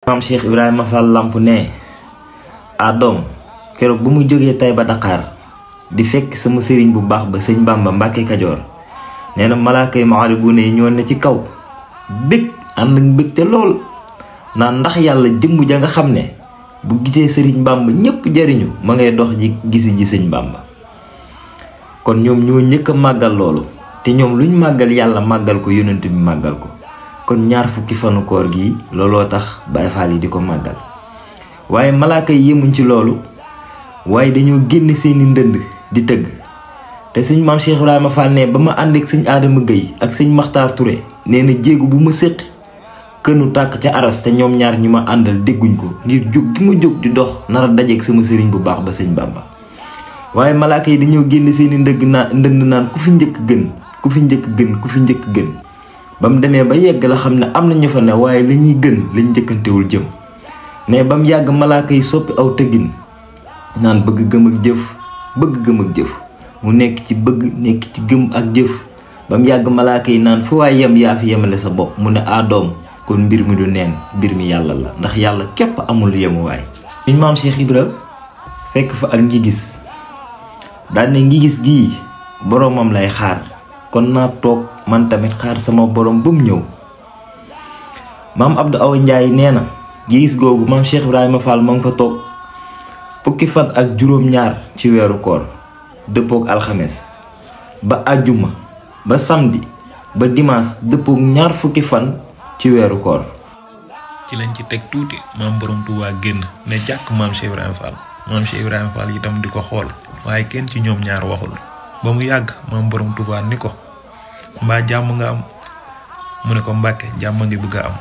maam Cheikh Ibrahima Fall Lamp ne doom keroog bu mu jógee tay ba Dakar di fekk sama sëriñ bu baax ba sëñ Bamba Mbàkke Kajoor nee na malaaka yi maaribuuna yi ñoo ne ci kaw bég ànd ak mbégte lool naan ndax yàlla jëmm ja nga xam ne bu gisee sëriñ Bamba ñépp jariñu ma ngay dox ji gisi ji sëñ Bamba. kon ñoom ñoo njëkk a màggal loolu te ñoom luñ màggal yàlla màggal ko yonent bi màggal ko kon ñaar fukki fanu koor gi looloo tax Baay Faal yi di ko màggal. waaye malaaka yi yemuñ ci loolu waaye dañoo génn seeni ndënd di tëgg te sëñ maam Cheikh Ibrahima Fall ne ba ma ànd ak sëñ Adama Gueye ak sëñ Maxtaar Touré nee na jéegu bu ma séq kënu tàkk ca aras te ñoom ñaar ñi ma àndal dégguñ ko ngir jóg gi ma jóg di dox nar a dajeeg sama sëriñ bu baax ba sëñ Bamba. waaye malaaka yi dañoo génn seeni ndënd naan ku fi njëkk gën ku fi njëkk gën ku fi njëkk gën ba mu demee ba yegg la xam ne am na ñu fa ne waaye la ñuy gën lañ njëkkantewul jëm ne ba mu yàgg malaaka yi soppi aw tëggin naan bëgg gëm ak jëf bëgg gëm ak jëf mu nekk ci bëgg nekk ci gëm ak jëf ba mu yàgg malaaka yi naan fu waay yem yaa fi yemale sa bopp mu ne doom kon mbir mi du neen mbir mi yàlla la ndax yàlla képp amul yemuwaay. suñ maam Cheikh Ibra fekk fa ak ngi gis daan ne ngi gis gii boromam lay xaar kon naa toog man tamit xaar sama borom ba mu ñëw. maam Abdou Awa Ndiaye nee na ngi gis googu maam Cheikh Ibrahima Fall ma ngi fa toog fukki fan ak juróom-ñaar ci weeru koor dëppook alxames ba àjjuma ba samedi ba dimanche dëppook ñaar fukki fan ci weeru koor. ci lañ ci teg tuuti maam borom Touba génn ne jàkk maam Cheikh Ibrahima Fall maam Cheikh Ibrahima Fall itam di ko xool waaye kenn ci ñoom ñaar waxul ba mu yàgg maam borom Touba ni ko mbaa jàmm nga am mu ne ko Mbàkke jàmm ngi bëgg a am.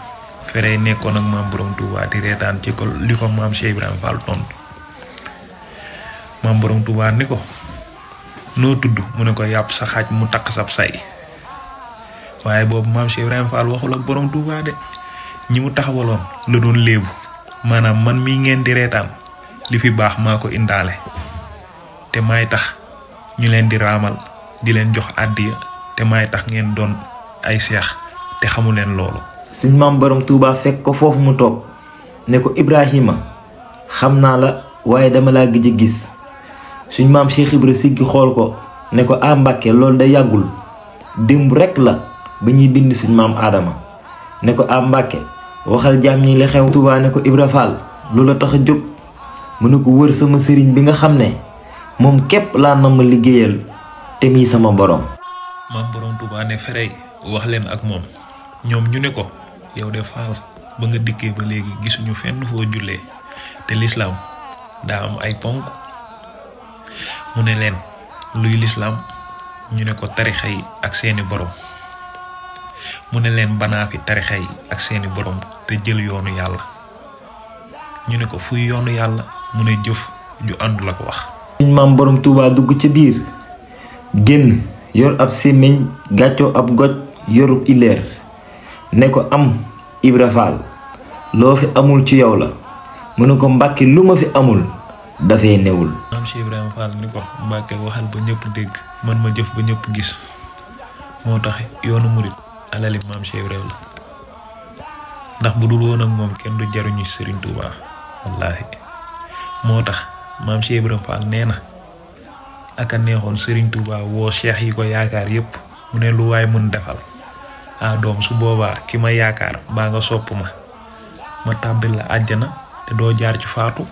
fere nekkoon ak maam borom Touba di reetaan ci ko li ko maam Cheikh Ibrahima Fall tontu maam borom Touba ni ko noo tudd mu ne ko yàpp sa xaaj mu takk sab say waaye boobu maam Cheikh Ibrahima Fall waxul ak borom Touba de ñi mu taxawaloon la doon léebu maanaam man mii ngeen di reetaan li fi baax maa ko indaale te maay tax ñu leen di raamal di leen jox àddiya te maay tax ngeen doon ay seex te xamu leen loolu. suñ maam borom Touba fekk ko foofu mu toog ne ko Ibrahima xam naa la waaye dama laa gëj a gis suñ maam Cheikh Ibra siggi xool ko ne ko Mbàkke loolu da yàggul démb rekk la ba ñuy bind suñ maam Adama ne ko Mbàkke waxal jaam ñi li xew. Touba ne ko Ibra Fall lu la tax a jóg mu ne ko wër sama sëriñ bi nga xam ne moom képp laa na ma liggéeyal te mii sama borom. maam borom Touba ne ferey wax leen ak moom ñoom ñu ne ko yow de Fall ba nga dikkee ba léegi gisuñu fenn foo jullee te lislaam daa am ay ponk mu ne leen luy lislaam ñu ne ko tarixa yi ak seeni borom mu ne leen banaa fi tarixa yi ak seeni borom te jël yoonu yàlla ñu ne ko fuy yoonu yàlla mu ne jëf ju àndu la ko wax. suñ maam borom Touba dugg ca biir génn yor ab sémmiñ gàccoo ab goj yorub ileer ne ko am Ibra Fall loo fi amul ci yow la mu ne ko Mbàkke lu ma fi amul dafay newul. maam Cheikh Ibrahima Fall ni ko Mbàkke waxal ba ñëpp dégg man ma jëf ba ñëpp gis moo tax yoonu murit alali maam Cheikh Ibrahima la ndax bu dul woon ak moom kenn du jaruñu Serigne Touba wallaahi moo tax maam Cheikh Ibrahima Fall nee na aka neexoon Serigne Touba woo cheikh yi ko yaakaar yépp mu ne lu waay mën defal doom su boobaa ki ma yaakaar baa nga sopp ma tàbbil la àjjana te doo jaar ci faatu